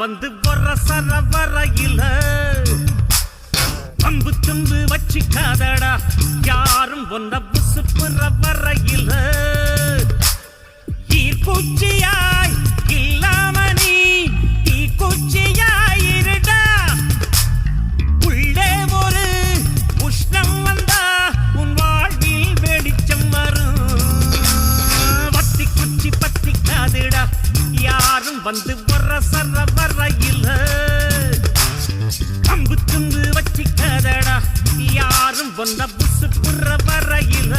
வந்து வரசர வரையில அம்பு தும்பு வச்சிக்காதடா யாரும் ஒன்ன புசுப்புற வரையில ஈர்ப்பூச்சியாய் இல்லாம நீ தீக்குச்சியாய் இருடா உள்ளே ஒரு உஷ்ணம் வந்தா உன் வாழ்வில் வெளிச்சம் வரும் வத்தி குச்சி பத்திக்காதுடா யாரும் வந்து வரசர வரையில அம்பு தும்பு வச்சிக்காதடா யாரும் ஒன்ன புசுப்புற வரையில